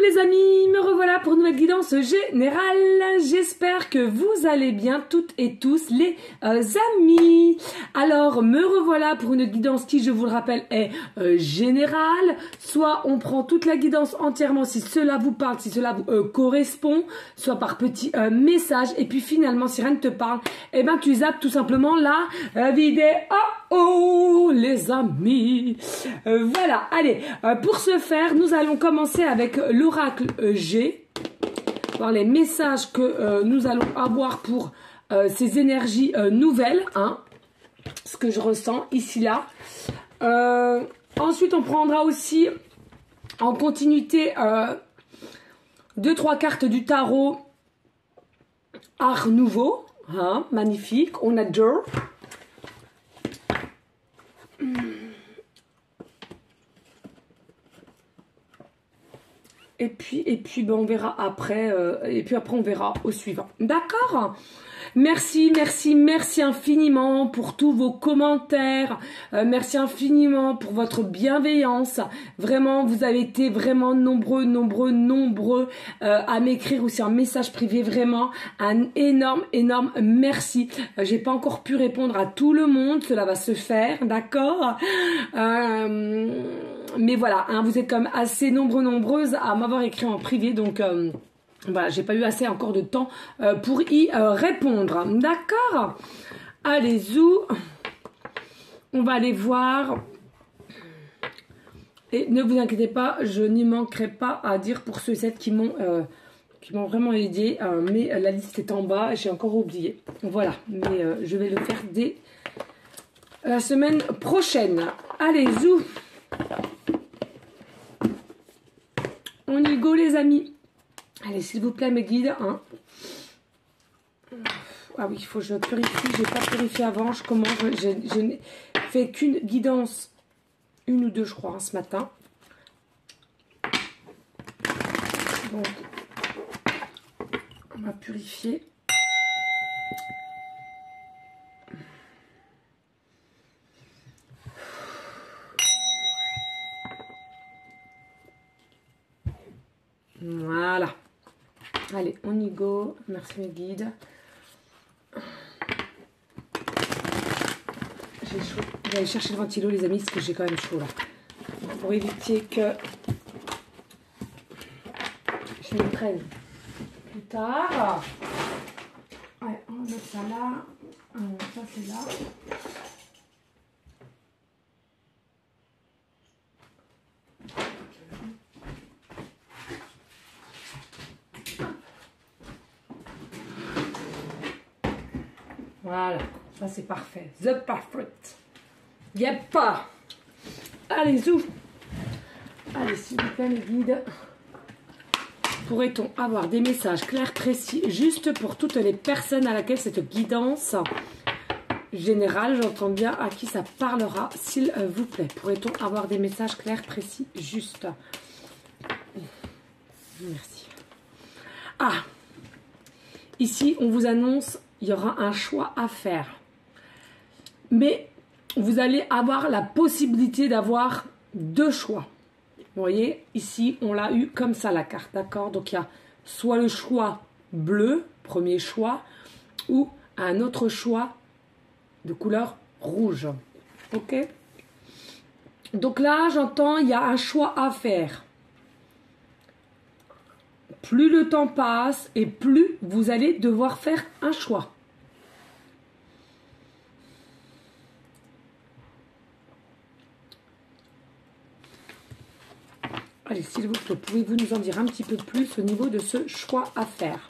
les amis, me revoilà pour une nouvelle guidance générale. J'espère que vous allez bien toutes et tous les amis. Alors me revoilà pour une guidance qui, je vous le rappelle, est générale. Soit on prend toute la guidance entièrement si cela vous parle, si cela vous correspond, soit par petits messages. Et puis finalement, si rien ne te parle, eh ben tu zappes tout simplement la vidéo. Oh les amis, voilà, allez, pour ce faire, nous allons commencer avec l'oracle G, voir les messages que nous allons avoir pour ces énergies nouvelles, hein, ce que je ressens ici, là. Ensuite, on prendra aussi en continuité 2-3 cartes du tarot Art Nouveau, hein, magnifique, on adore. Et puis ben, on verra après, et puis après on verra au suivant. D'accord? Merci, merci, merci infiniment pour tous vos commentaires. Merci infiniment pour votre bienveillance. Vraiment, vous avez été vraiment nombreux à m'écrire aussi un message privé. Vraiment, un énorme merci. J'ai pas encore pu répondre à tout le monde. Cela va se faire, d'accord? Mais voilà, hein, vous êtes quand même assez nombreuses à m'avoir écrit en privé, donc voilà, j'ai pas eu assez encore de temps pour y répondre. D'accord? Allez, zou. On va aller voir. Et ne vous inquiétez pas, je n'y manquerai pas à dire pour ceux et celles qui m'ont vraiment aidé. Mais la liste est en bas, j'ai encore oublié. Voilà, mais je vais le faire dès la semaine prochaine. Allez, zou. On y go les amis. Allez, s'il vous plaît mes guides. Hein. Ah oui, il faut que je purifie. J'ai pas purifié avant. Je commence. Je n'ai fait qu'une guidance. Une ou deux je crois hein, ce matin. Donc, on va purifier. Voilà. Allez, on y go. Merci mes guides. J'ai chaud. Je vais aller chercher le ventilo les amis parce que j'ai quand même chaud là. Pour éviter que je me prenne plus tard. Ouais, on va mettre ça là. Ça c'est là. Voilà, ça c'est parfait. The perfect. Yep. Allez, zou. Allez, s'il vous plaît, les guides. Pourrait-on avoir des messages clairs, précis, juste pour toutes les personnes à laquelle cette guidance générale, j'entends bien, à qui ça parlera, s'il vous plaît. Pourrait-on avoir des messages clairs, précis, juste? Merci. Ah, ici, on vous annonce... Il y aura un choix à faire. Mais vous allez avoir la possibilité d'avoir deux choix. Vous voyez, ici, on l'a eu comme ça, la carte. D'accord? Donc, il y a soit le choix bleu, premier choix, ou un autre choix de couleur rouge. OK? Donc là, j'entends, il y a un choix à faire. Plus le temps passe et plus vous allez devoir faire un choix. Allez, s'il vous plaît, pouvez-vous nous en dire un petit peu plus au niveau de ce choix à faire?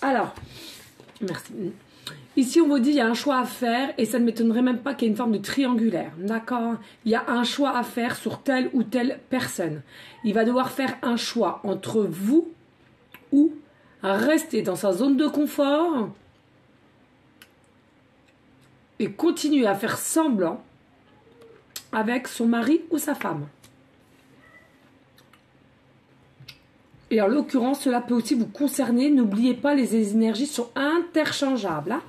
Alors, merci. Ici, on vous dit qu'il y a un choix à faire et ça ne m'étonnerait même pas qu'il y ait une forme de triangulaire. D'accord? Il y a un choix à faire sur telle ou telle personne. Il va devoir faire un choix entre vous ou rester dans sa zone de confort et continuer à faire semblant avec son mari ou sa femme. Et en l'occurrence, cela peut aussi vous concerner. N'oubliez pas, les énergies sont interchangeables. Hein?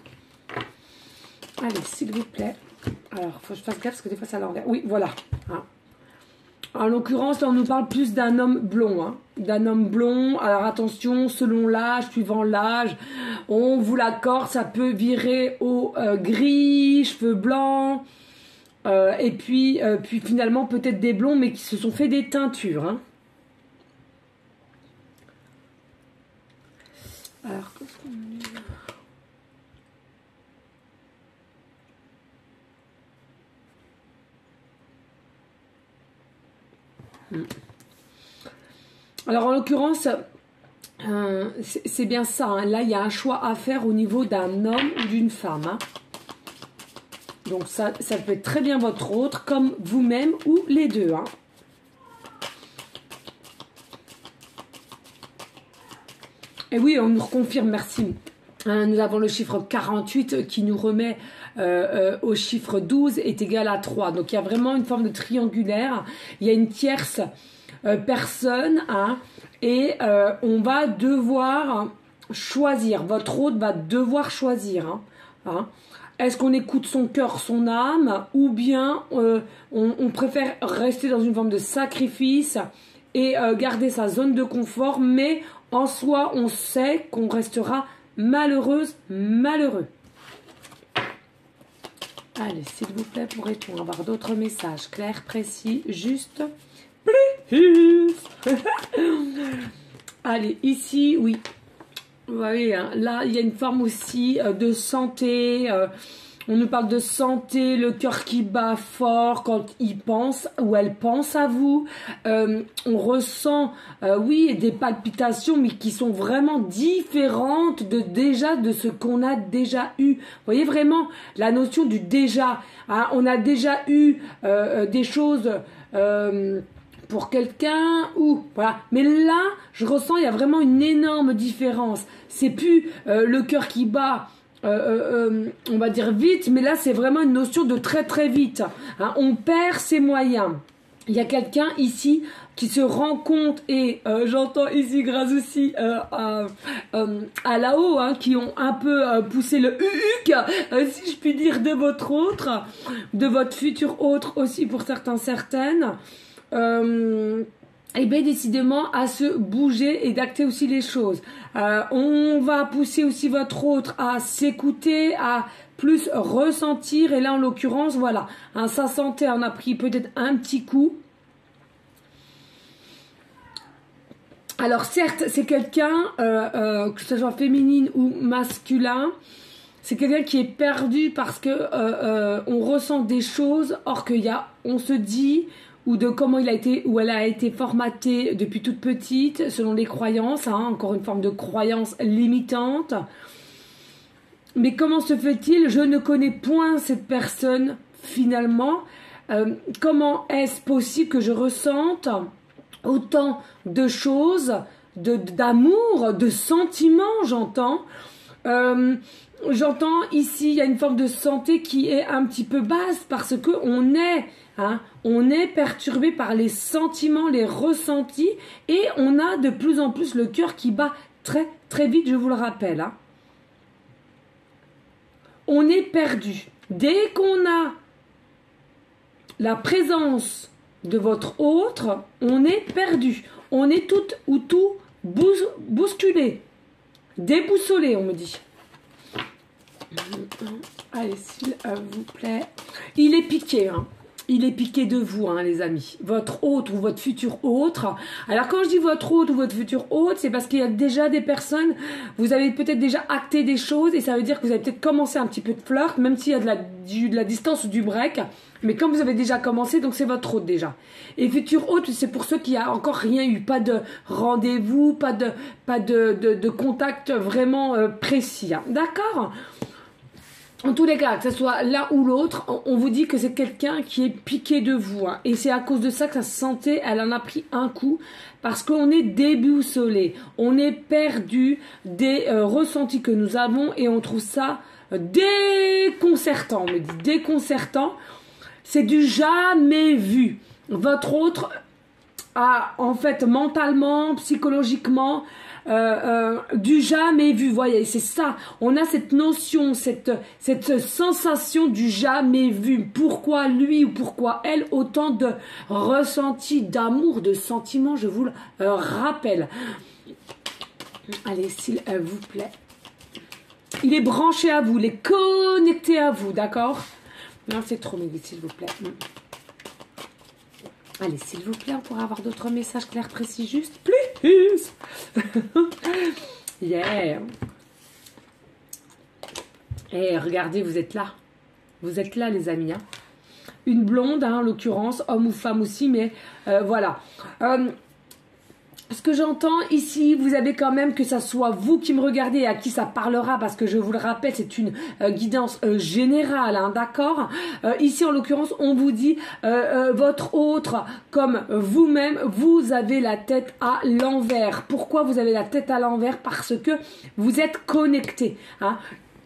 Allez, s'il vous plaît. Alors, il faut que je fasse gaffe parce que des fois, ça l'envers. Oui, voilà. Hein. En l'occurrence, on nous parle plus d'un homme blond. Hein. D'un homme blond. Alors, attention, selon l'âge, suivant l'âge, on vous l'accorde, ça peut virer au gris, cheveux blancs. Et puis finalement, peut-être des blonds, mais qui se sont fait des teintures. Hein. Alors, qu'est-ce qu'on dit ? Alors en l'occurrence, c'est bien ça. Hein. Là, il y a un choix à faire au niveau d'un homme ou d'une femme. Hein. Donc ça peut être très bien votre autre, comme vous-même ou les deux. Hein. Et oui, on nous reconfirme, merci. Nous avons le chiffre 48 qui nous remet au chiffre 12 est égal à 3. Donc il y a vraiment une forme de triangulaire. Il y a une tierce personne hein, et on va devoir choisir. Votre hôte va devoir choisir. Hein. Est-ce qu'on écoute son cœur, son âme ou bien on préfère rester dans une forme de sacrifice et garder sa zone de confort, mais en soi, on sait qu'on restera malheureuse, malheureux. Allez, s'il vous plaît, pourrait-on avoir d'autres messages clairs, précis, juste, plus. Allez, ici, oui. Vous voyez, hein, là, il y a une forme aussi de santé. On nous parle de santé, le cœur qui bat fort quand il pense ou elle pense à vous. On ressent, oui, des palpitations, mais qui sont vraiment différentes de ce qu'on a déjà eu. Vous voyez vraiment la notion du déjà. Hein, on a déjà eu des choses pour quelqu'un ou voilà. Mais là, je ressens, il y a vraiment une énorme différence. C'est plus le cœur qui bat. On va dire vite, mais là c'est vraiment une notion de très très vite. Hein, on perd ses moyens. Il y a quelqu'un ici qui se rend compte et j'entends ici grâce aussi à là-haut hein, qui ont un peu poussé le huc, si je puis dire, de votre autre, de votre futur autre aussi pour certains certaines. Et bien décidément à se bouger et d'acter aussi les choses. On va pousser aussi votre autre à s'écouter, à plus ressentir. Et là en l'occurrence, voilà, hein, sa santé en a pris peut-être un petit coup. Alors certes, c'est quelqu'un, que ce soit féminine ou masculin, c'est quelqu'un qui est perdu parce que on ressent des choses, or on se dit ou de comment il a été ou elle a été formatée depuis toute petite, selon les croyances, hein, encore une forme de croyance limitante. Mais comment se fait-il? Je ne connais point cette personne finalement. Comment est-ce possible que je ressente autant de choses, d'amour, de sentiments, j'entends. J'entends ici, il y a une forme de santé qui est un petit peu basse parce que on est perturbé par les sentiments, les ressentis et on a de plus en plus le cœur qui bat très très vite, je vous le rappelle. Hein. On est perdu. Dès qu'on a la présence de votre autre, on est perdu. On est tout ou tout bousculé, déboussolé, on me dit. Allez, s'il vous plaît. Il est piqué, hein. Il est piqué de vous, hein, les amis. Votre hôte ou votre futur autre. Alors, quand je dis votre hôte ou votre futur hôte, c'est parce qu'il y a déjà des personnes, vous avez peut-être déjà acté des choses et ça veut dire que vous avez peut-être commencé un petit peu de flirt, même s'il y a de la distance ou du break. Mais comme vous avez déjà commencé, donc c'est votre hôte déjà. Et futur hôte, c'est pour ceux qui a encore rien eu. Pas de rendez-vous, pas de contact vraiment précis. Hein. D'accord ? En tous les cas, que ce soit l'un ou l'autre, on vous dit que c'est quelqu'un qui est piqué de vous. Hein. Et c'est à cause de ça que sa santé, elle en a pris un coup. Parce qu'on est déboussolé. On est perdu des ressentis que nous avons. Et on trouve ça déconcertant. On me dit déconcertant. C'est du jamais vu. Votre autre a, en fait, mentalement, psychologiquement, du jamais vu. Voyez, c'est ça. On a cette notion, cette sensation du jamais vu. Pourquoi lui ou pourquoi elle? Autant de ressentis, d'amour, de sentiments, je vous le rappelle. Allez, s'il vous plaît. Il est branché à vous, il est connecté à vous, d'accord? Non, c'est trop midi, s'il vous plaît. Allez, s'il vous plaît, on pourra avoir d'autres messages clairs, précis, justes. Please. Yeah. Et regardez, vous êtes là. Vous êtes là, les amis. Hein. Une blonde, hein, en l'occurrence, homme ou femme aussi, mais voilà. Ce que j'entends ici, vous avez quand même que ça soit vous qui me regardez et à qui ça parlera, parce que je vous le rappelle, c'est une guidance générale, hein, d'accord? Ici, en l'occurrence, on vous dit votre autre, comme vous-même, vous avez la tête à l'envers. Pourquoi vous avez la tête à l'envers? Parce que vous êtes connecté. Hein?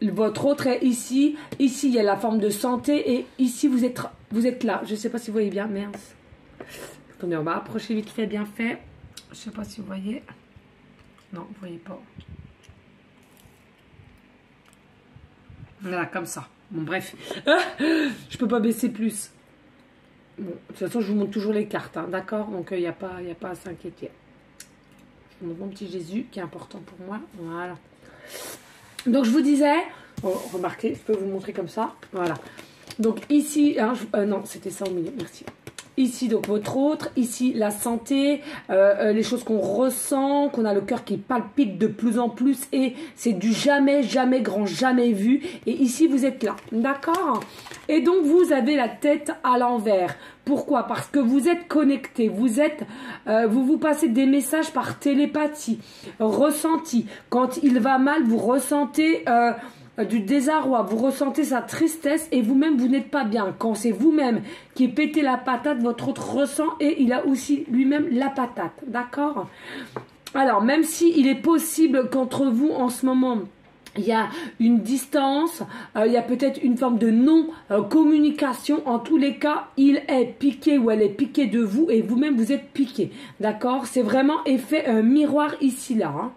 Votre autre est ici. Ici, il y a la forme de santé et ici, vous êtes là. Je ne sais pas si vous voyez bien. Merde. Attendez, on va approcher vite fait, bien fait. Je sais pas si vous voyez. Non, vous voyez pas. Voilà, comme ça. Bon, bref. Je peux pas baisser plus. Bon, de toute façon, je vous montre toujours les cartes, hein, d'accord? Donc, il n'y a pas à s'inquiéter. Je vous montre mon petit Jésus, qui est important pour moi. Voilà. Donc, je vous disais... Oh, remarquez, je peux vous montrer comme ça. Voilà. Donc, ici... Hein, non, c'était ça au milieu. Merci. Ici, donc, votre autre. Ici, la santé, les choses qu'on ressent, qu'on a le cœur qui palpite de plus en plus. Et c'est du jamais, jamais, grand jamais vu. Et ici, vous êtes là. D'accord? Et donc, vous avez la tête à l'envers. Pourquoi? Parce que vous êtes connecté. Vous passez des messages par télépathie, ressenti. Quand il va mal, vous ressentez... du désarroi, vous ressentez sa tristesse et vous-même vous n'êtes pas bien. Quand c'est vous-même qui pétez la patate, votre autre ressent et il a aussi lui-même la patate, d'accord? Alors même si il est possible qu'entre vous en ce moment il y a une distance, il y a peut-être une forme de non-communication, en tous les cas il est piqué ou elle est piquée de vous et vous-même vous êtes piqué, d'accord? C'est vraiment effet miroir ici là, hein.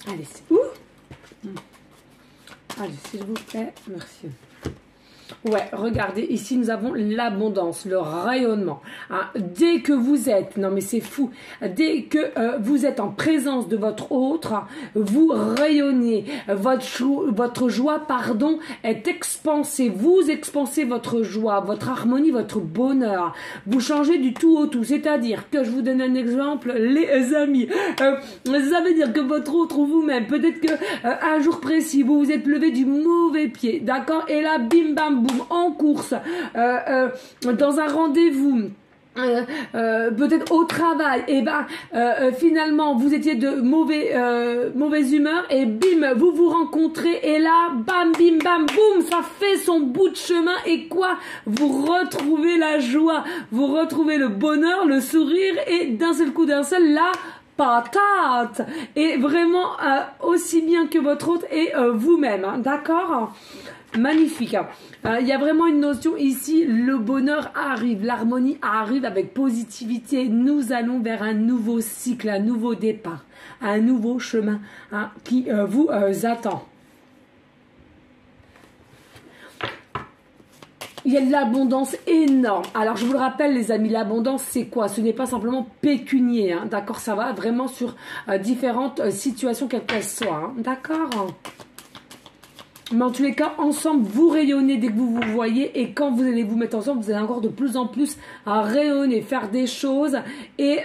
Allez, c'est où? Allez, s'il vous plaît, merci. Ouais, regardez, ici nous avons l'abondance, le rayonnement. Hein. Dès que vous êtes, non mais c'est fou, dès que vous êtes en présence de votre autre, vous rayonnez, votre joie, pardon, est expansée. Vous expansez votre joie, votre harmonie, votre bonheur. Vous changez du tout au tout, c'est-à-dire que je vous donne un exemple, les amis. Ça veut dire que votre autre ou vous-même, peut-être que un jour précis, vous vous êtes levé du mauvais pied, d'accord? Et là, bim bam boum, en course, dans un rendez-vous, peut-être au travail, et finalement vous étiez de mauvaise humeur et bim, vous vous rencontrez et là, bam, bim, bam, boum, ça fait son bout de chemin et quoi? Vous retrouvez la joie, vous retrouvez le bonheur, le sourire et d'un seul coup, d'un seul, la patate. Et vraiment aussi bien que votre autre et vous-même, hein, d'accord? Magnifique. Il y a vraiment une notion ici, le bonheur arrive, l'harmonie arrive avec positivité. Nous allons vers un nouveau cycle, un nouveau départ, un nouveau chemin, hein, qui vous attend. Il y a de l'abondance énorme. Alors, je vous le rappelle, les amis, l'abondance, c'est quoi? Ce n'est pas simplement pécunier, hein, d'accord? Ça va vraiment sur différentes situations, quelles qu'elles soient, hein, d'accord? Mais en tous les cas, ensemble, vous rayonnez dès que vous vous voyez. Et quand vous allez vous mettre ensemble, vous allez encore de plus en plus à rayonner, faire des choses. Et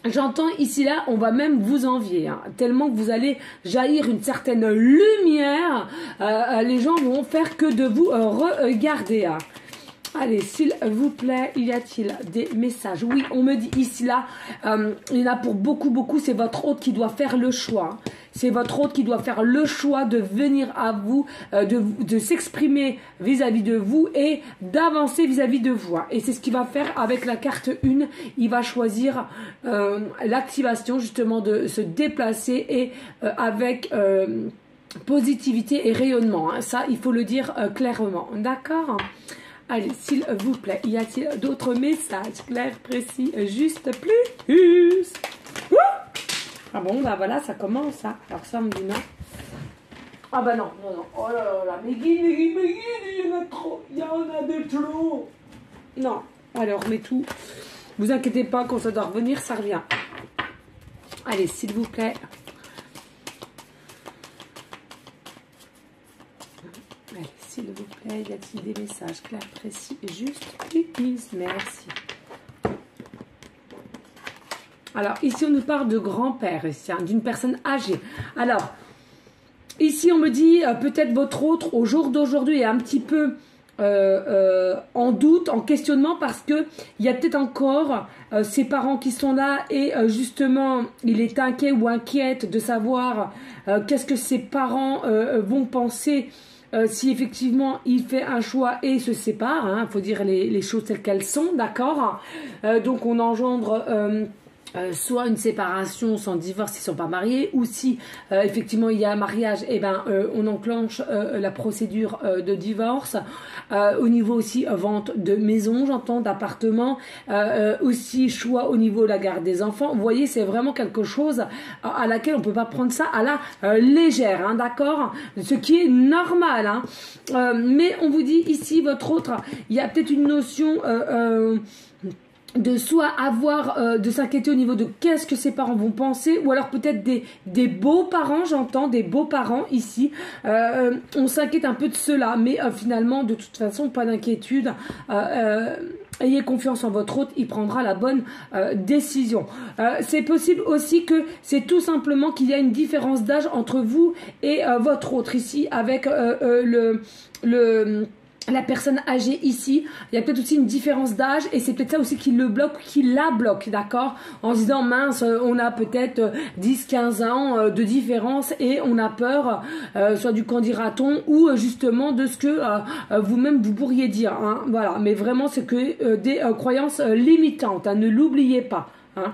j'entends ici, là, on va même vous envier. Hein, tellement que vous allez jaillir une certaine lumière. Les gens vont faire que de vous regarder. Hein. Allez, s'il vous plaît, y a-t-il des messages? Oui, on me dit ici, là, il y en a pour beaucoup, beaucoup. C'est votre hôte qui doit faire le choix. C'est votre hôte qui doit faire le choix de venir à vous, de s'exprimer vis-à-vis de vous et d'avancer vis-à-vis de vous. Et c'est ce qu'il va faire avec la carte 1. Il va choisir l'activation justement de se déplacer et avec positivité et rayonnement. Hein. Ça, il faut le dire clairement. D'accord? Allez, s'il vous plaît, y a-t-il d'autres messages clairs, précis, juste plus? Ouh, ah bon, bah voilà, ça commence. Hein. Alors ça, on me dit non. Ah bah non, non, non. Oh là là là, mais guide, il y en a trop. Il y en a de trop. Non, alors, mais tout. Vous inquiétez pas, quand ça doit revenir, ça revient. Allez, s'il vous plaît. Allez, s'il vous plaît, y a-t-il des messages clairs, précis, juste, please, merci. Alors, ici, on nous parle de grand-père, hein, d'une personne âgée. Alors, ici, on me dit, peut-être votre autre, au jour d'aujourd'hui, est un petit peu en doute, en questionnement, parce que il y a peut-être encore ses parents qui sont là et justement, il est inquiet ou inquiète de savoir qu'est-ce que ses parents vont penser si effectivement il fait un choix et se sépare. Hein, faut dire les choses telles qu'elles sont, d'accord. Donc, on engendre... soit une séparation sans divorce s'ils ne sont pas mariés, ou si effectivement il y a un mariage, et ben on enclenche la procédure de divorce. Au niveau aussi vente de maison, j'entends, d'appartement, aussi choix au niveau de la garde des enfants. Vous voyez, c'est vraiment quelque chose à laquelle on peut pas prendre ça à la légère, hein, d'accord, ce qui est normal, hein. Mais on vous dit ici, votre autre, il y a peut-être une notion de soit avoir, de s'inquiéter au niveau de qu'est-ce que ses parents vont penser, ou alors peut-être des beaux-parents, j'entends, des beaux-parents ici. On s'inquiète un peu de cela, mais finalement, de toute façon, pas d'inquiétude. Ayez confiance en votre hôte, il prendra la bonne décision. C'est possible aussi que c'est tout simplement qu'il y a une différence d'âge entre vous et votre autre ici, avec la personne âgée ici. Il y a peut-être aussi une différence d'âge et c'est peut-être ça aussi qui le bloque, qui la bloque, d'accord, en se disant mince, on a peut-être 10-15 ans de différence et on a peur soit du qu'en dira-t-on ou justement de ce que vous-même vous pourriez dire, hein, voilà. Mais vraiment c'est que des croyances limitantes, hein, ne l'oubliez pas, hein.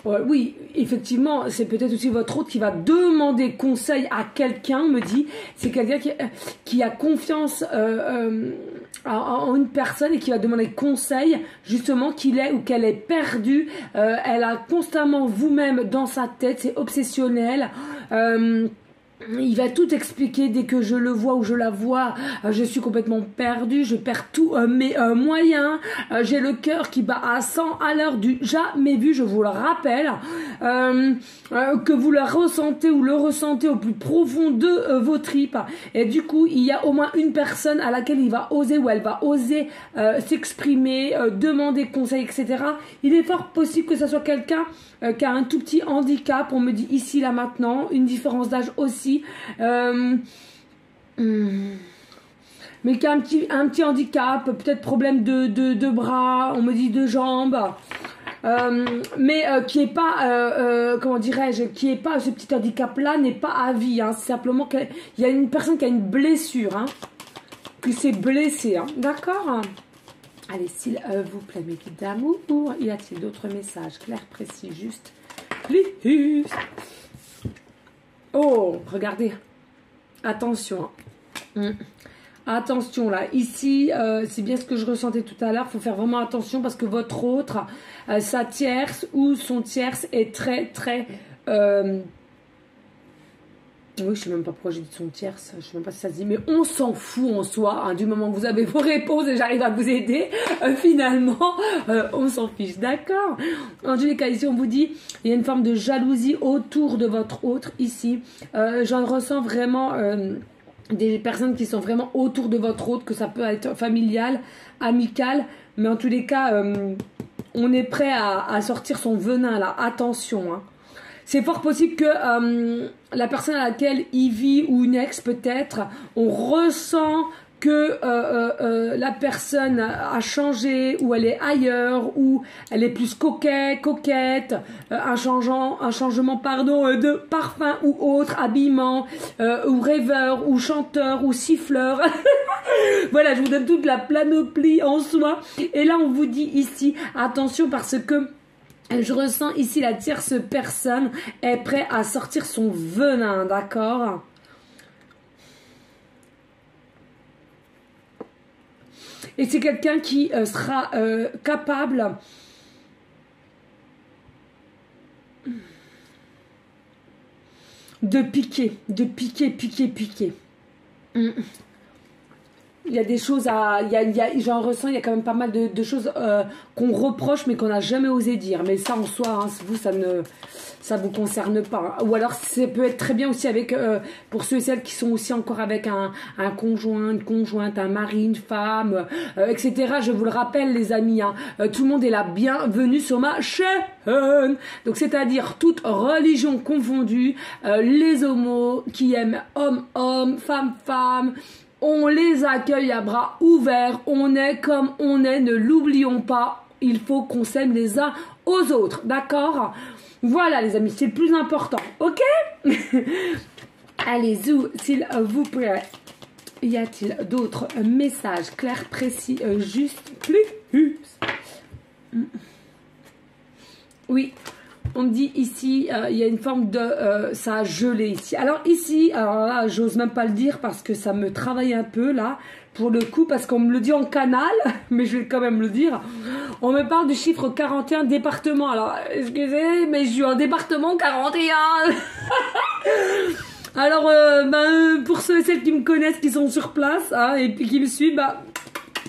Oui, effectivement, c'est peut-être aussi votre hôte qui va demander conseil à quelqu'un, me dit. C'est quelqu'un qui a confiance en une personne et qui va demander conseil, justement, qu'il est ou qu'elle est perdue. Elle a constamment vous-même dans sa tête, c'est obsessionnel. Il va tout expliquer dès que je le vois ou je la vois. Je suis complètement perdue, je perds tous mes moyens. J'ai le cœur qui bat à 100 à l'heure du jamais vu, je vous le rappelle. Que vous la ressentez ou le ressentez au plus profond de vos tripes. Et du coup, il y a au moins une personne à laquelle il va oser ou elle va oser s'exprimer, demander conseil, etc. Il est fort possible que ce soit quelqu'un qui a un tout petit handicap, on me dit ici, là, maintenant, une différence d'âge aussi, mais qui a un petit handicap, peut-être problème de bras, on me dit de jambes, mais qui est pas, comment dirais-je, qui est pas, ce petit handicap-là n'est pas à vie, hein, c'est simplement qu'il y a une personne qui a une blessure, hein, qui s'est blessée, hein, d'accord ? Allez, s'il vous plaît, mes guides d'amour, y a-t-il d'autres messages clairs, précis, justes, please? Oh, regardez, attention, hein. Attention là, ici, c'est bien ce que je ressentais tout à l'heure, il faut faire vraiment attention parce que votre autre, sa tierce ou son tierce est très, très... Oui, je sais même pas pourquoi j'ai dit son tierce, je sais même pas si ça se dit, mais on s'en fout en soi, hein, du moment que vous avez vos réponses et j'arrive à vous aider, finalement, on s'en fiche, d'accord? En tous les cas, ici, on vous dit, il y a une forme de jalousie autour de votre autre, ici, j'en ressens vraiment... des personnes qui sont vraiment autour de votre autre, que ça peut être familial, amical, mais en tous les cas, on est prêt à sortir son venin là, attention, hein. C'est fort possible que la personne à laquelle il vit, ou une ex peut-être, on ressent que la personne a changé, ou elle est ailleurs, ou elle est plus coquette, un changement pardon, de parfum ou autre, habillement, ou rêveur, ou chanteur, ou siffleur. Voilà, je vous donne toute la panoplie en soi. Et là, on vous dit ici, attention parce que je ressens ici la tierce personne est prête à sortir son venin, d'accord? Et c'est quelqu'un qui sera capable de piquer. Il y a des choses à... j'en ressens, il y a quand même pas mal de choses qu'on reproche mais qu'on n'a jamais osé dire. Mais ça en soi, hein, vous, ça vous concerne pas. Ou alors ça peut être très bien aussi avec, pour ceux et celles qui sont aussi encore avec un conjoint, une conjointe, un mari, une femme, etc. Je vous le rappelle les amis, hein, tout le monde est la bienvenue sur ma chaîne. Donc c'est-à-dire toute religion confondue, les homos qui aiment homme, femme, on les accueille à bras ouverts, on est comme on est, ne l'oublions pas, il faut qu'on s'aime les uns aux autres, d'accord? Voilà les amis, c'est le plus important, ok? Allez, s'il vous plaît, y a-t-il d'autres messages clairs, précis, juste, plus? Oui. On me dit ici, il y a une forme de... ça a gelé ici. Alors ici, alors là, j'ose même pas le dire parce que ça me travaille un peu là, pour le coup, parce qu'on me le dit en canal, mais je vais quand même le dire. On me parle du chiffre 41 département. Alors, excusez, mais je suis en département 41. Alors, pour ceux et celles qui me connaissent, qui sont sur place, hein, et puis qui me suivent,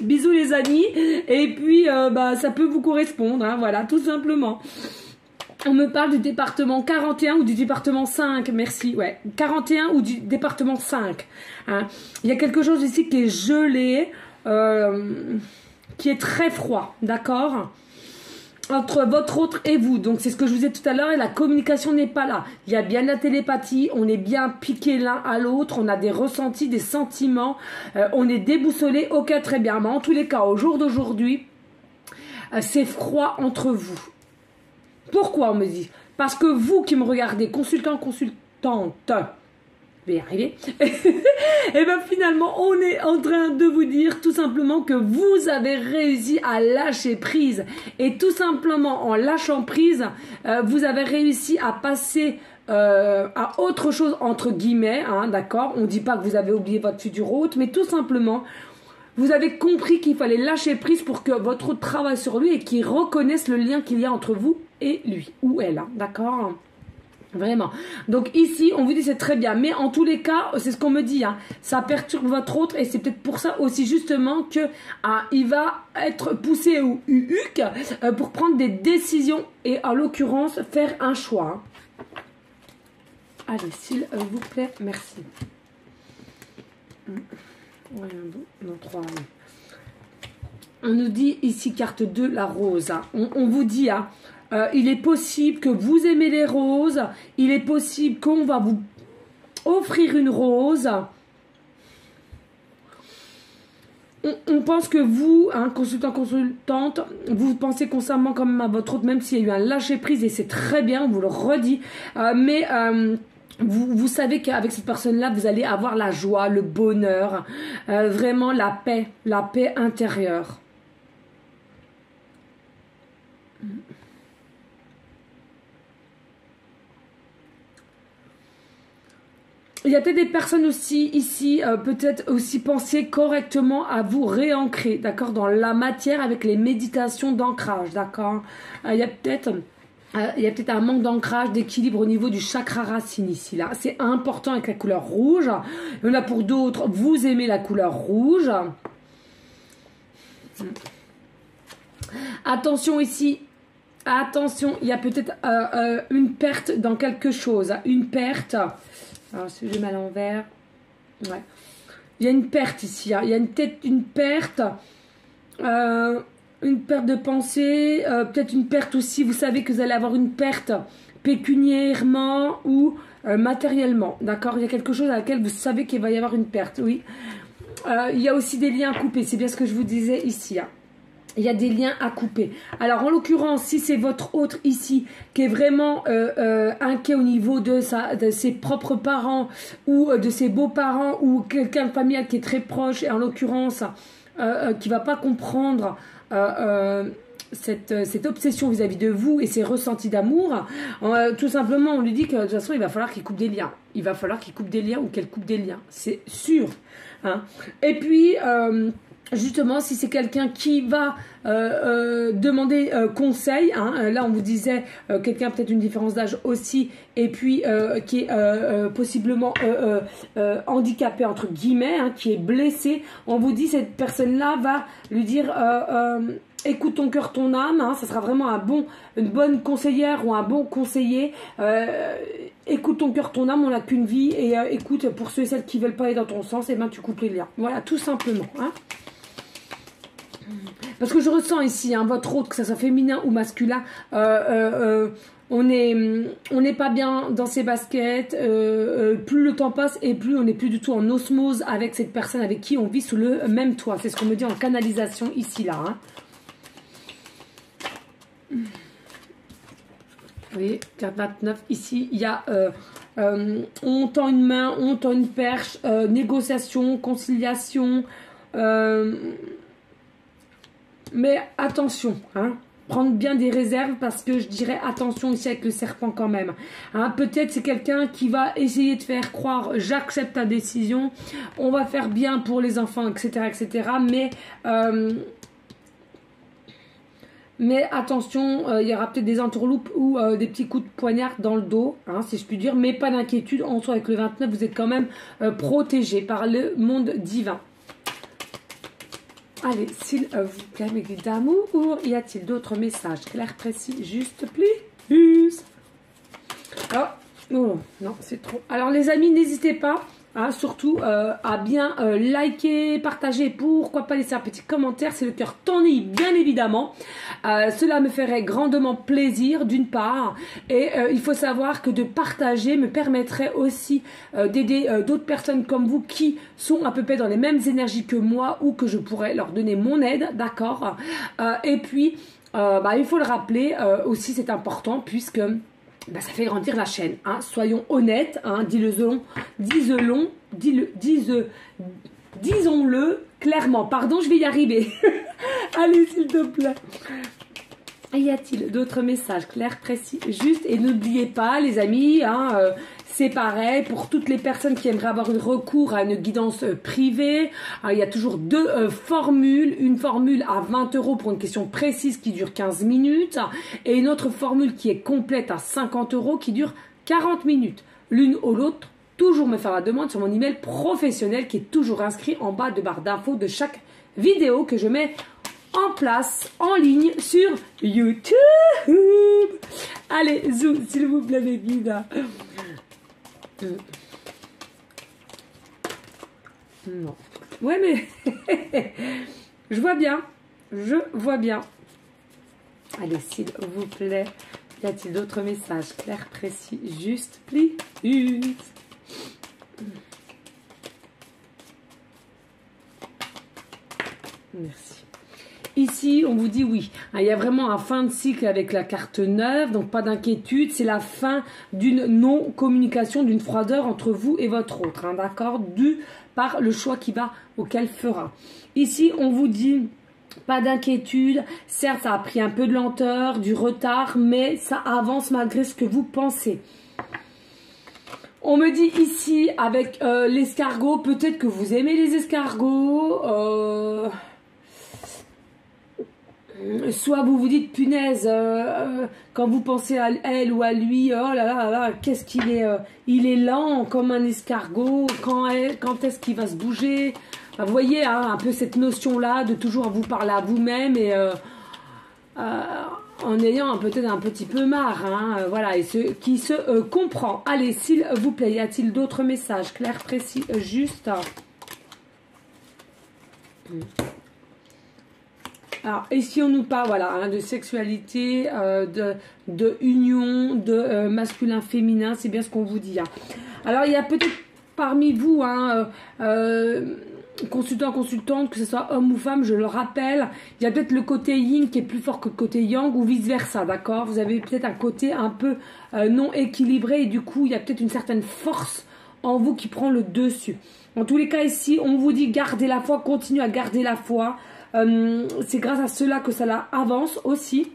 bisous les amis. Et puis, ça peut vous correspondre, hein, voilà, tout simplement. On me parle du département 41 ou du département 5, merci, ouais, 41 ou du département 5. Hein. Il y a quelque chose ici qui est gelé, qui est très froid, d'accord? Entre votre autre et vous, donc c'est ce que je vous disais tout à l'heure, et la communication n'est pas là. Il y a bien la télépathie, on est bien piqué l'un à l'autre, on a des ressentis, des sentiments, on est déboussolé, ok, très bien, mais en tous les cas, au jour d'aujourd'hui, c'est froid entre vous. Pourquoi on me dit? Parce que vous qui me regardez, consultant, consultante, je vais y arriver, et bien finalement on est en train de vous dire tout simplement que vous avez réussi à lâcher prise. Et tout simplement en lâchant prise, vous avez réussi à passer à autre chose entre guillemets, hein, d'accord? On ne dit pas que vous avez oublié votre futur hôte, mais tout simplement... Vous avez compris qu'il fallait lâcher prise pour que votre hôte travaille sur lui et qu'il reconnaisse le lien qu'il y a entre vous et lui, ou elle, hein, d'accord? Vraiment. Donc ici, on vous dit c'est très bien. Mais en tous les cas, c'est ce qu'on me dit, hein, ça perturbe votre autre et c'est peut-être pour ça aussi justement que il va être poussé au huc pour prendre des décisions et en l'occurrence faire un choix. Allez, s'il vous plaît, merci. Ouais, non, 3. On nous dit ici, carte 2, la rose. Hein. On vous dit, hein, il est possible que vous aimez les roses. Il est possible qu'on va vous offrir une rose. On pense que vous, hein, consultant, consultante, vous pensez constamment quand même à votre autre, même s'il y a eu un lâcher-prise, et c'est très bien, on vous le redit. Vous savez qu'avec cette personne-là, vous allez avoir la joie, le bonheur, vraiment la paix intérieure. Il y a peut-être des personnes aussi ici, peut-être aussi penser correctement à vous réancrer, d'accord, dans la matière avec les méditations d'ancrage, d'accord. Il y a peut-être un manque d'ancrage, d'équilibre au niveau du chakra racine ici, là. C'est important avec la couleur rouge. Il y en a pour d'autres, vous aimez la couleur rouge. Attention ici. Attention, il y a peut-être une perte dans quelque chose. Une perte. Alors, si j'ai mal à l'envers. Ouais. Il y a une perte ici. Hein. Il y a peut-être une perte. Une perte de pensée, peut-être une perte aussi, vous savez que vous allez avoir une perte pécuniairement ou matériellement, d'accord? Il y a quelque chose à laquelle vous savez qu'il va y avoir une perte, oui. il y a aussi des liens coupés, c'est bien ce que je vous disais ici. Hein. Il y a des liens à couper. Alors, en l'occurrence, si c'est votre autre ici qui est vraiment inquiet au niveau de ses propres parents ou de ses beaux-parents ou quelqu'un de familial qui est très proche, et en l'occurrence, qui ne va pas comprendre cette obsession vis-à-vis de vous et ses ressentis d'amour, tout simplement, on lui dit que de toute façon, il va falloir qu'il coupe des liens. Il va falloir qu'il coupe des liens ou qu'elle coupe des liens. C'est sûr. Hein. Et puis... justement, si c'est quelqu'un qui va demander conseil, hein, là on vous disait quelqu'un peut-être une différence d'âge aussi, et puis qui est possiblement handicapé entre guillemets, hein, qui est blessé, on vous dit cette personne-là va lui dire écoute ton cœur, ton âme, hein, ça sera vraiment une bonne conseillère ou un bon conseiller. Écoute ton cœur, ton âme, on n'a qu'une vie, et écoute, pour ceux et celles qui veulent pas aller dans ton sens, et ben tu coupes les liens. Voilà, tout simplement. Hein. Parce que je ressens ici, hein, votre autre, que ça soit féminin ou masculin, on n'est pas bien dans ses baskets, plus le temps passe et plus on n'est plus du tout en osmose avec cette personne avec qui on vit sous le même toit. C'est ce qu'on me dit en canalisation ici, là. Hein. Vous voyez, carte 29, ici, il y a on tend une main, on tend une perche, négociation, conciliation, mais attention, hein, prendre bien des réserves parce que je dirais attention ici avec le serpent quand même. Hein, peut-être c'est quelqu'un qui va essayer de faire croire j'accepte ta décision, on va faire bien pour les enfants, etc. etc. Mais attention, il y aura peut-être des entourloupes ou des petits coups de poignard dans le dos, hein, si je puis dire, mais pas d'inquiétude, en soi avec le 29, vous êtes quand même protégé par le monde divin. Allez, s'il vous plaît, mes guides d'amour, y a-t-il d'autres messages clairs, précis, juste, plus? Oh, non, c'est trop. Alors, les amis, n'hésitez pas, hein, surtout, à bien liker, partager, pourquoi pas laisser un petit commentaire, c'est le cœur tourné, bien évidemment. Cela me ferait grandement plaisir, d'une part, et il faut savoir que de partager me permettrait aussi d'aider d'autres personnes comme vous qui sont à peu près dans les mêmes énergies que moi ou que je pourrais leur donner mon aide, d'accord. Et puis, il faut le rappeler aussi, c'est important puisque ça fait grandir la chaîne. Hein. Soyons honnêtes, hein, disons-le clairement. Pardon, je vais y arriver. Allez, s'il te plaît. Y a-t-il d'autres messages clairs, précis, justes? Et n'oubliez pas, les amis, hein, c'est pareil pour toutes les personnes qui aimeraient avoir un recours à une guidance privée. Il y a toujours deux formules. Une formule à 20 € pour une question précise qui dure 15 minutes. Et une autre formule qui est complète à 50 € qui dure 40 minutes. L'une ou l'autre, toujours me faire la demande sur mon email professionnel qui est toujours inscrit en bas de barre d'infos de chaque vidéo que je mets en place, en ligne, sur YouTube. Allez, zoom, s'il vous plaît, mes guides. Non. Ouais, mais... je vois bien. Je vois bien. Allez, s'il vous plaît. Y a-t-il d'autres messages clairs, précis, justes, plus? Merci. Ici, on vous dit oui. Il y a vraiment un fin de cycle avec la carte 9, donc pas d'inquiétude. C'est la fin d'une non-communication, d'une froideur entre vous et votre autre, hein, d'accord, dû par le choix auquel fera. Ici, on vous dit pas d'inquiétude. Certes, ça a pris un peu de lenteur, du retard, mais ça avance malgré ce que vous pensez. On me dit ici, avec l'escargot, peut-être que vous aimez les escargots, soit vous vous dites, punaise, quand vous pensez à elle ou à lui, oh là là là, qu'est-ce qu'il est, il est lent comme un escargot, quand est-ce qu'il va se bouger? Vous voyez, hein, un peu cette notion-là de toujours vous parler à vous-même et en ayant peut-être un petit peu marre, hein, voilà, et ce qui se comprend. Allez, s'il vous plaît, y a-t-il d'autres messages clairs, précis, justes? Alors, et si on nous parle, voilà, hein, de sexualité, de union, de masculin-féminin, c'est bien ce qu'on vous dit. Hein. Alors, il y a peut-être parmi vous, hein, consultant, consultante, que ce soit homme ou femme, je le rappelle, il y a peut-être le côté yin qui est plus fort que le côté yang ou vice versa, d'accord? Vous avez peut-être un côté un peu non équilibré et du coup, il y a peut-être une certaine force en vous qui prend le dessus. En tous les cas, ici, on vous dit gardez la foi, continuez à garder la foi. C'est grâce à cela que ça avance aussi.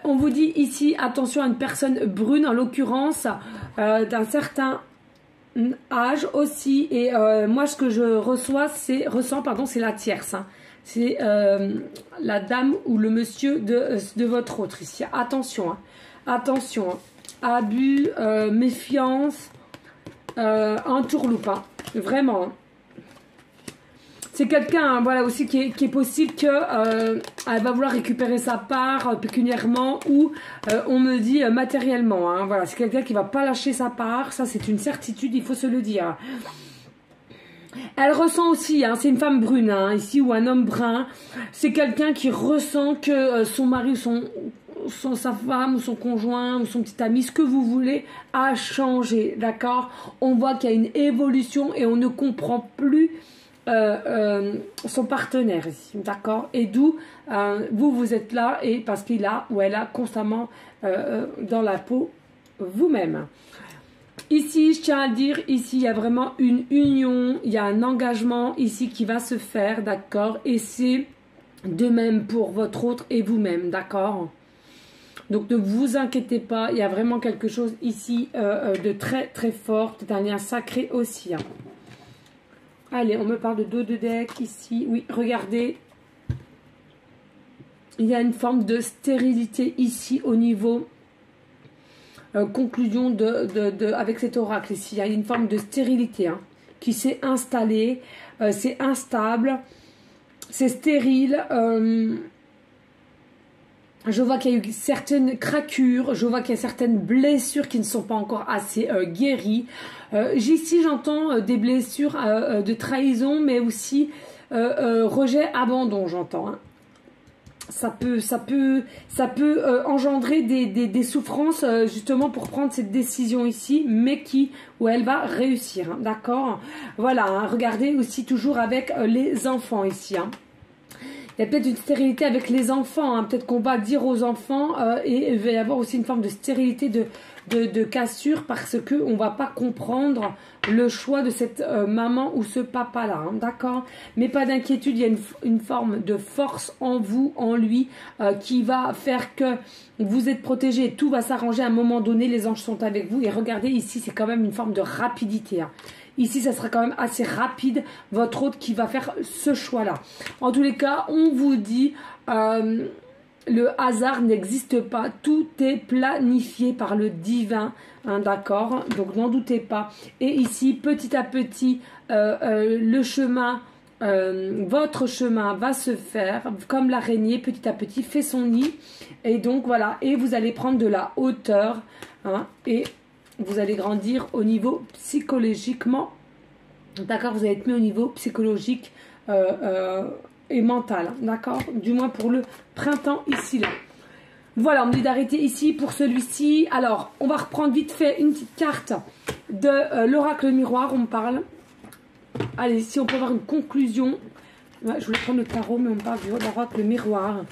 On vous dit ici, attention à une personne brune, en l'occurrence, d'un certain âge aussi. Et moi, ce que je ressens, c'est la tierce. Hein. C'est la dame ou le monsieur de votre autre ici. Attention, hein. Attention. Hein. Abus, méfiance, entourloupe. Hein. Vraiment. Hein. C'est quelqu'un, hein, voilà, aussi qui est possible qu'elle va vouloir récupérer sa part pécuniairement ou on me dit matériellement. Hein, voilà, c'est quelqu'un qui va pas lâcher sa part. Ça, c'est une certitude, il faut se le dire. Elle ressent aussi, hein, c'est une femme brune hein, ici ou un homme brun. C'est quelqu'un qui ressent que son mari ou sa femme ou son conjoint ou son petit ami, ce que vous voulez, a changé. D'accord? On voit qu'il y a une évolution et on ne comprend plus son partenaire ici, d'accord, et d'où vous êtes là et parce qu'il a ou elle a constamment dans la peau vous-même. Ici, je tiens à dire, ici, il y a vraiment une union, il y a un engagement ici qui va se faire, d'accord, et c'est de même pour votre autre et vous-même, d'accord. Donc ne vous inquiétez pas, il y a vraiment quelque chose ici de très très fort, c'est un lien sacré aussi. Hein. Allez, on me parle de dos de deck ici. Oui, regardez. Il y a une forme de stérilité ici au niveau conclusion avec cet oracle ici. Il y a une forme de stérilité hein, qui s'est installée. C'est instable. C'est stérile. Je vois qu'il y a eu certaines craquures, je vois qu'il y a certaines blessures qui ne sont pas encore assez guéries. Ici, j'entends des blessures de trahison, mais aussi rejet, abandon, j'entends. Hein. Ça peut engendrer des souffrances justement pour prendre cette décision ici, mais où elle va réussir. Hein, d'accord? Voilà, hein, regardez aussi toujours avec les enfants ici. Hein. Il y a peut-être une stérilité avec les enfants, hein. Peut-être qu'on va dire aux enfants et il va y avoir aussi une forme de stérilité, de cassure parce qu'on ne va pas comprendre le choix de cette maman ou ce papa-là, hein, d'accord? Mais pas d'inquiétude, il y a une forme de force en vous, en lui, qui va faire que vous êtes protégé et tout va s'arranger à un moment donné, les anges sont avec vous et regardez ici, c'est quand même une forme de rapidité, hein. Ici, ça sera quand même assez rapide, votre hôte qui va faire ce choix-là. En tous les cas, on vous dit, le hasard n'existe pas. Tout est planifié par le divin, hein, d'accord? Donc, n'en doutez pas. Et ici, petit à petit, le chemin, votre chemin va se faire, comme l'araignée, petit à petit, fait son nid. Et donc, voilà. Et vous allez prendre de la hauteur, hein, et vous allez grandir au niveau psychologiquement. D'accord, vous allez être mis au niveau psychologique et mental. D'accord, du moins pour le printemps ici, là. Voilà, on me dit d'arrêter ici pour celui-ci. Alors, on va reprendre vite fait une petite carte de l'oracle miroir. On me parle. Allez, si on peut avoir une conclusion. Ouais, je voulais prendre le tarot, mais on me parle de l'oracle miroir.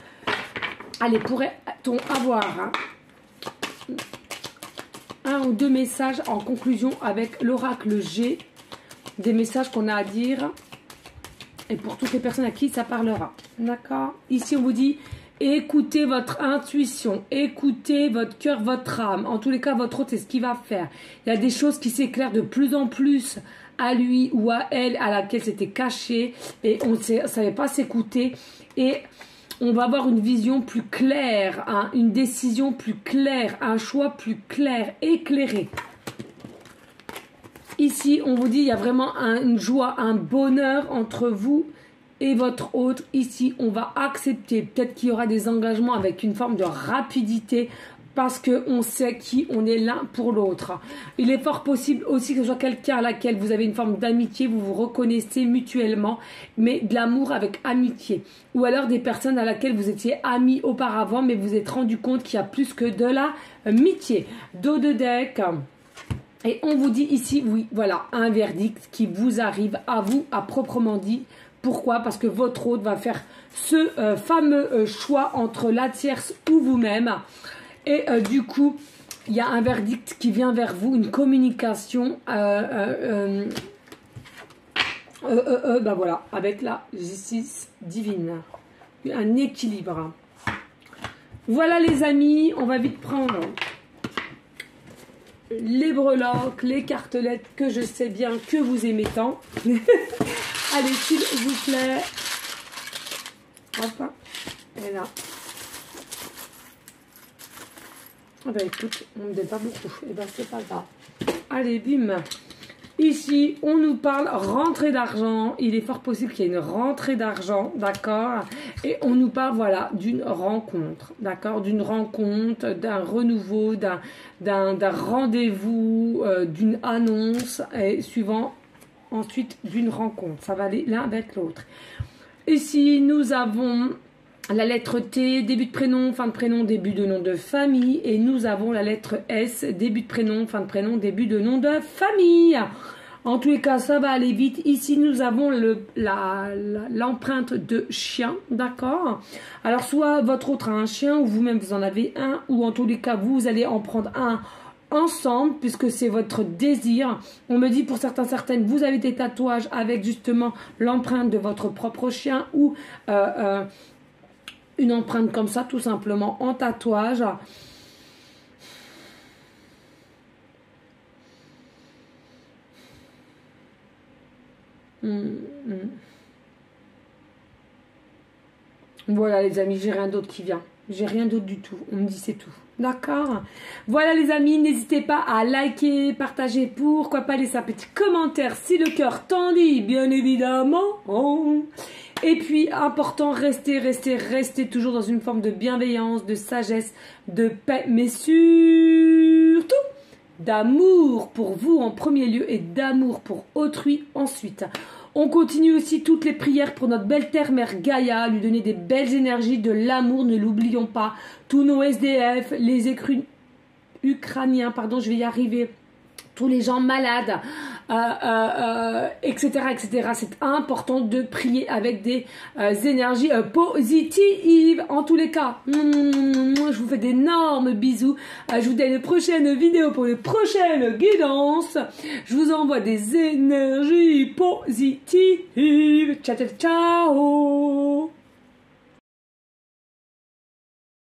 Allez, pourrait-on avoir... Hein, un ou deux messages en conclusion avec l'oracle G, des messages qu'on a à dire et pour toutes les personnes à qui ça parlera. D'accord? Ici, on vous dit écoutez votre intuition, écoutez votre cœur, votre âme. En tous les cas, votre hôte, c'est ce qu'il va faire. Il y a des choses qui s'éclairent de plus en plus à lui ou à elle, à laquelle c'était caché et on ne savait pas s'écouter. Et on va avoir une vision plus claire, hein, une décision plus claire, un choix plus clair, éclairé. Ici, on vous dit, il y a vraiment une joie, un bonheur entre vous et votre hôte. Ici, on va accepter. Peut-être qu'il y aura des engagements avec une forme de rapidité parce qu'on sait qui on est l'un pour l'autre. Il est fort possible aussi que ce soit quelqu'un à laquelle vous avez une forme d'amitié, vous vous reconnaissez mutuellement, mais de l'amour avec amitié. Ou alors des personnes à laquelle vous étiez amis auparavant, mais vous vous êtes rendu compte qu'il y a plus que de l'amitié. Dos de deck. Et on vous dit ici, oui, voilà, un verdict qui vous arrive à vous, à proprement dit. Pourquoi? Parce que votre hôte va faire ce fameux choix entre la tierce ou vous-même. Et du coup, il y a un verdict qui vient vers vous, une communication, ben voilà, avec la justice divine. Un équilibre. Voilà les amis, on va vite prendre les breloques, les cartelettes que je sais bien que vous aimez tant. Allez, s'il vous plaît. Hop, et là. Ah ben écoute, on ne me donne pas beaucoup. Et ben c'est pas grave. Allez, bim. Ici, on nous parle rentrée d'argent. Il est fort possible qu'il y ait une rentrée d'argent, d'accord? Et on nous parle, voilà, d'une rencontre, d'accord? D'une rencontre, d'un renouveau, d'un rendez-vous, d'une annonce, et suivant ensuite d'une rencontre. Ça va aller l'un avec l'autre. Ici, nous avons la lettre T, début de prénom, fin de prénom, début de nom de famille. Et nous avons la lettre S, début de prénom, fin de prénom, début de nom de famille. En tous les cas, ça va aller vite. Ici, nous avons l'empreinte de chien, d'accord? Alors, soit votre autre a un chien, ou vous-même vous en avez un, ou en tous les cas, vous allez en prendre un ensemble, puisque c'est votre désir. On me dit pour certaines, vous avez des tatouages avec justement l'empreinte de votre propre chien, ou une empreinte comme ça, tout simplement, en tatouage. Voilà les amis, j'ai rien d'autre qui vient. J'ai rien d'autre du tout. On me dit c'est tout. D'accord? Voilà les amis, n'hésitez pas à liker, partager, pourquoi pas laisser un petit commentaire si le cœur t'en dit, bien évidemment. Et puis, important, restez toujours dans une forme de bienveillance, de sagesse, de paix, mais surtout d'amour pour vous en premier lieu et d'amour pour autrui ensuite. On continue aussi toutes les prières pour notre belle terre-mère Gaïa, lui donner des belles énergies, de l'amour, ne l'oublions pas. Tous nos SDF, les Ukrainiens, pardon, je vais y arriver, tous les gens malades, etc., etc. C'est important de prier avec des énergies positives. En tous les cas, je vous fais d'énormes bisous. Je vous dis à une prochaine vidéo pour les prochaines guidances. Je vous envoie des énergies positives. Ciao, ciao, ciao.